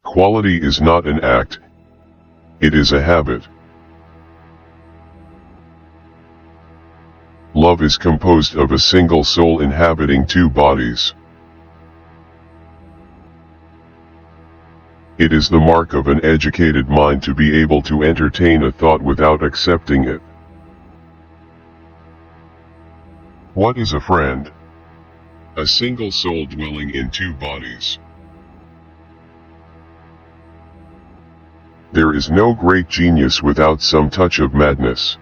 Quality is not an act, it is a habit. Love is composed of a single soul inhabiting two bodies. It is the mark of an educated mind to be able to entertain a thought without accepting it. What is a friend? A single soul dwelling in two bodies. There is no great genius without some touch of madness.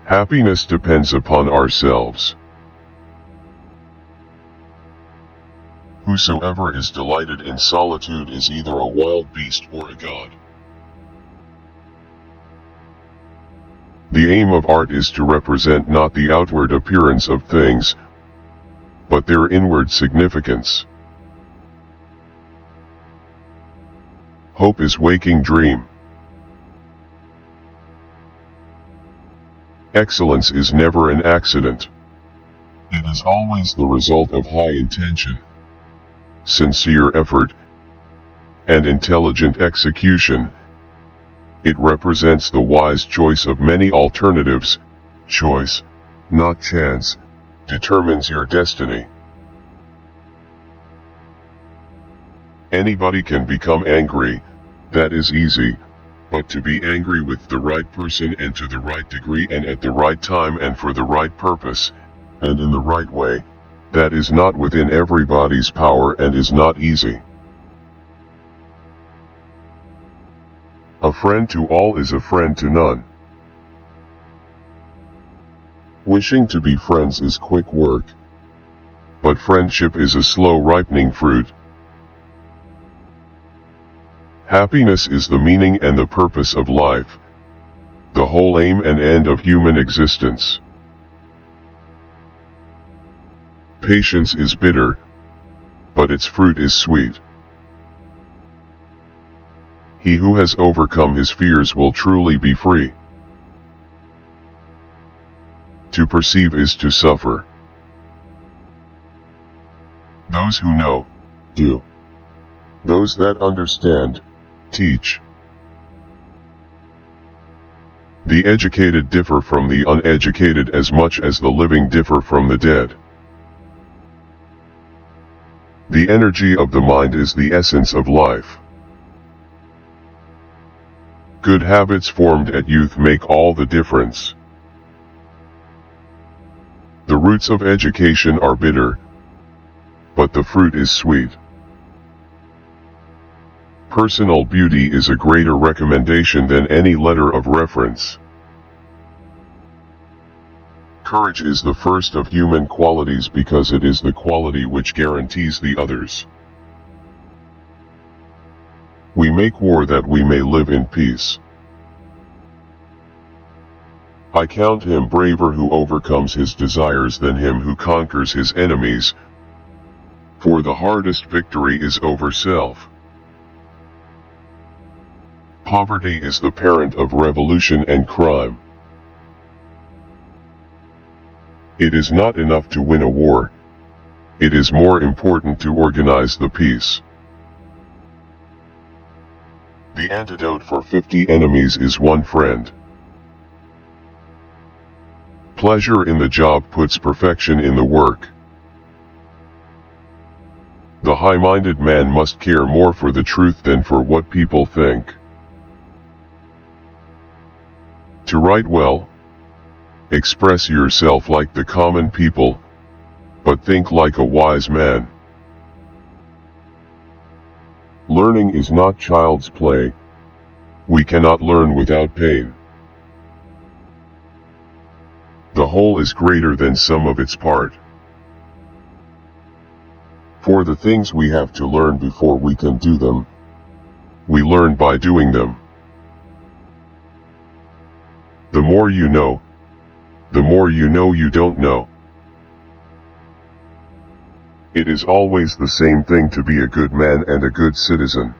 Happiness depends upon ourselves. Whosoever is delighted in solitude is either a wild beast or a god. The aim of art is to represent not the outward appearance of things, but their inward significance. Hope is waking dream. Excellence is never an accident. It is always the result of high intention, sincere effort, and intelligent execution. It represents the wise choice of many alternatives. Choice, not chance, determines your destiny. Anybody can become angry, that is easy, but to be angry with the right person and to the right degree and at the right time and for the right purpose, and in the right way, that is not within everybody's power and is not easy. A friend to all is a friend to none. Wishing to be friends is quick work, but friendship is a slow ripening fruit. Happiness is the meaning and the purpose of life, the whole aim and end of human existence. Patience is bitter, but its fruit is sweet. He who has overcome his fears will truly be free. To perceive is to suffer. Those who know, do. Those that understand, teach. The educated differ from the uneducated as much as the living differ from the dead. The energy of the mind is the essence of life. Good habits formed at youth make all the difference. The roots of education are bitter, but the fruit is sweet. Personal beauty is a greater recommendation than any letter of reference. Courage is the first of human qualities because it is the quality which guarantees the others. We make war that we may live in peace. I count him braver who overcomes his desires than him who conquers his enemies, for the hardest victory is over self. Poverty is the parent of revolution and crime. It is not enough to win a war. It is more important to organize the peace. The antidote for 50 enemies is one friend. Pleasure in the job puts perfection in the work. The high-minded man must care more for the truth than for what people think. To write well, express yourself like the common people, but think like a wise man. Learning is not child's play. We cannot learn without pain. The whole is greater than sum of its part. For the things we have to learn before we can do them, we learn by doing them. The more you know, the more you know you don't know. It is always the same thing to be a good man and a good citizen.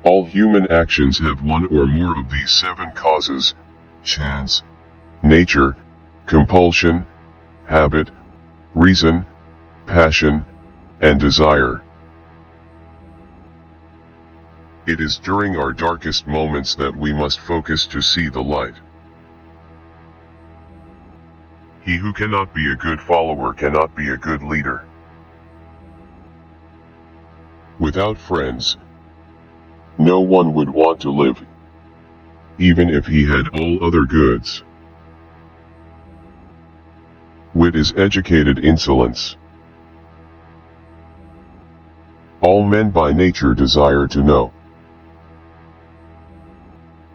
All human actions have one or more of these 7 causes: chance, nature, compulsion, habit, reason, passion, and desire. It is during our darkest moments that we must focus to see the light. He who cannot be a good follower cannot be a good leader. Without friends, no one would want to live, even if he had all other goods. Wit is educated insolence. All men by nature desire to know.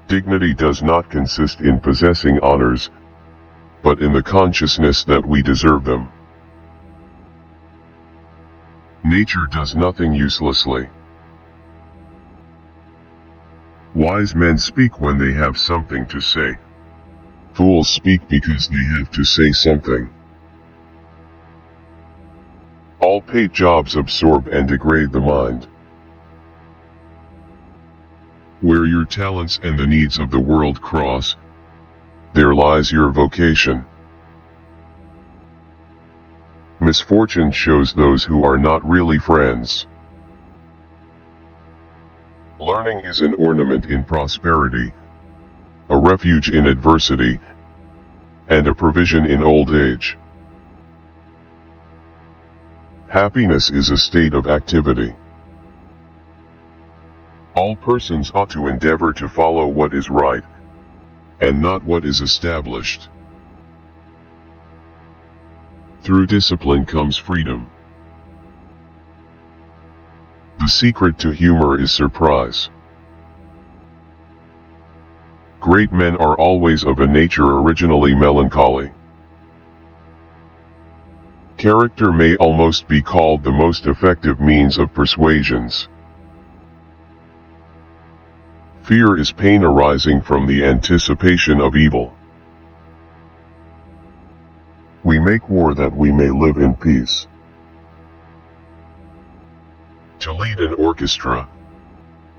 Dignity does not consist in possessing honors, but in the consciousness that we deserve them. Nature does nothing uselessly. Wise men speak when they have something to say. Fools speak because they have to say something. All paid jobs absorb and degrade the mind. Where your talents and the needs of the world cross, there lies your vocation. Misfortune shows those who are not really friends. Learning is an ornament in prosperity, a refuge in adversity, and a provision in old age. Happiness is a state of activity. All persons ought to endeavor to follow what is right, and not what is established. Through discipline comes freedom. The secret to humor is surprise. Great men are always of a nature originally melancholy. Character may almost be called the most effective means of persuasions. Fear is pain arising from the anticipation of evil. We make war that we may live in peace. To lead an orchestra,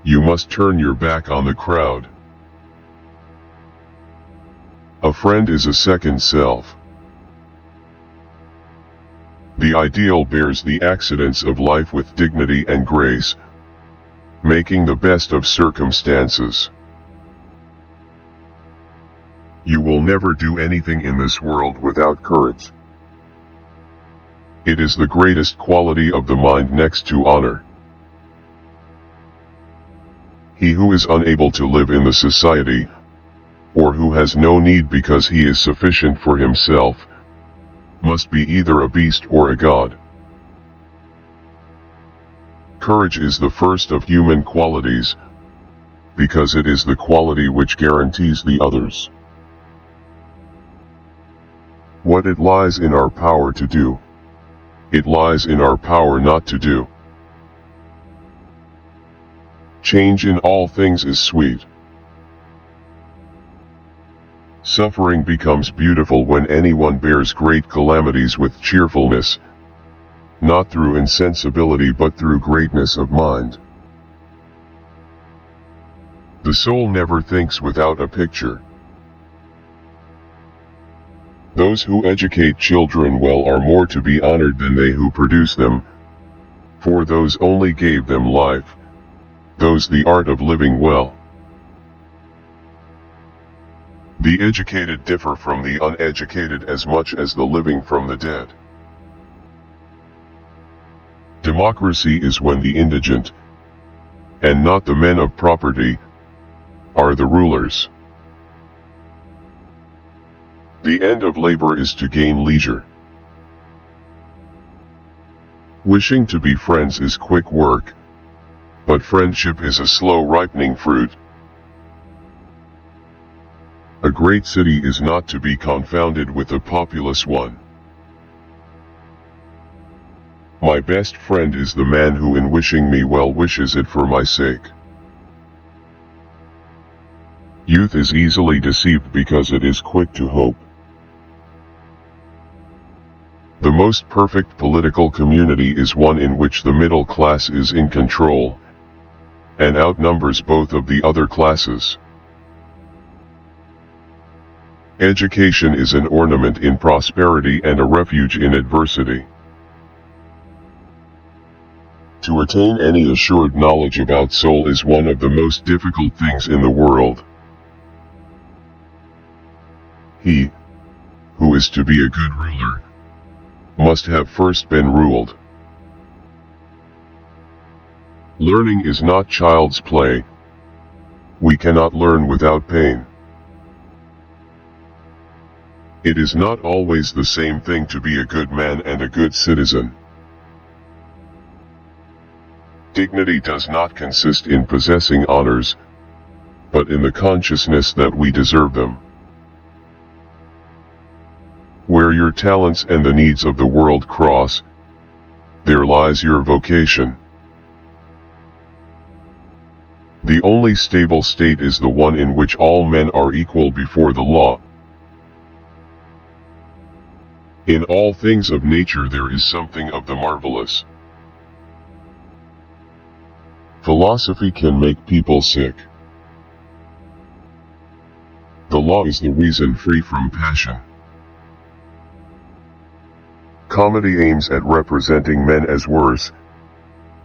you must turn your back on the crowd. A friend is a second self. The ideal bears the accidents of life with dignity and grace, making the best of circumstances. You will never do anything in this world without courage. It is the greatest quality of the mind next to honor. He who is unable to live in the society, or who has no need because he is sufficient for himself, must be either a beast or a god. Courage is the first of human qualities, because it is the quality which guarantees the others. What it lies in our power to do, it lies in our power not to do. Change in all things is sweet. Suffering becomes beautiful when anyone bears great calamities with cheerfulness, not through insensibility but through greatness of mind. The soul never thinks without a picture. Those who educate children well are more to be honored than they who produce them, for those only gave them life, those the art of living well. The educated differ from the uneducated as much as the living from the dead. Democracy is when the indigent, and not the men of property, are the rulers. The end of labor is to gain leisure. Wishing to be friends is quick work, but friendship is a slow ripening fruit. A great city is not to be confounded with a populous one. My best friend is the man who in wishing me well wishes it for my sake. Youth is easily deceived because it is quick to hope. The most perfect political community is one in which the middle class is in control, and outnumbers both of the other classes. Education is an ornament in prosperity and a refuge in adversity. To attain any assured knowledge about soul is one of the most difficult things in the world. He who is to be a good ruler must have first been ruled. Learning is not child's play. We cannot learn without pain. It is not always the same thing to be a good man and a good citizen. Dignity does not consist in possessing honors, but in the consciousness that we deserve them. Where your talents and the needs of the world cross, there lies your vocation. The only stable state is the one in which all men are equal before the law. In all things of nature there is something of the marvelous. Philosophy can make people sick. The law is the reason free from passion. Comedy aims at representing men as worse,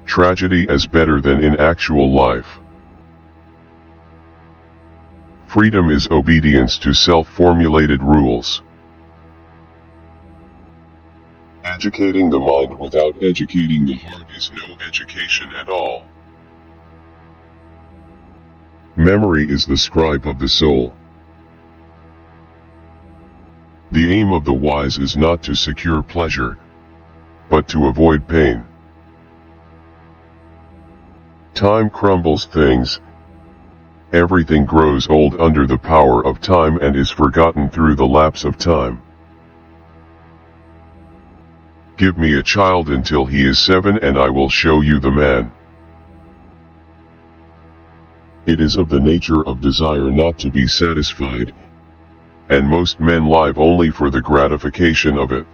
tragedy as better than in actual life. Freedom is obedience to self-formulated rules. Educating the mind without educating the heart is no education at all. Memory is the scribe of the soul. The aim of the wise is not to secure pleasure, but to avoid pain. Time crumbles things. Everything grows old under the power of time and is forgotten through the lapse of time. Give me a child until he is 7 and I will show you the man. It is of the nature of desire not to be satisfied, and most men live only for the gratification of it.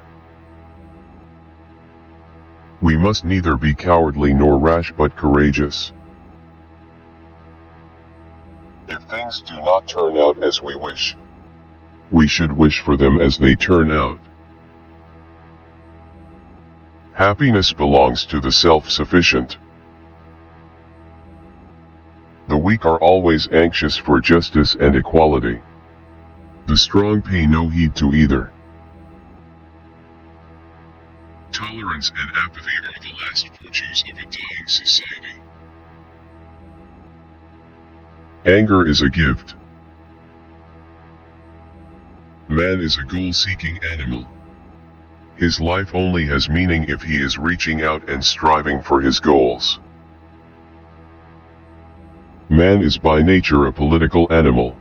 We must neither be cowardly nor rash but courageous. If things do not turn out as we wish, we should wish for them as they turn out. Happiness belongs to the self-sufficient. The weak are always anxious for justice and equality. The strong pay no heed to either. Tolerance and apathy are the last virtues of a dying society. Anger is a gift. Man is a goal-seeking animal. His life only has meaning if he is reaching out and striving for his goals. Man is by nature a political animal.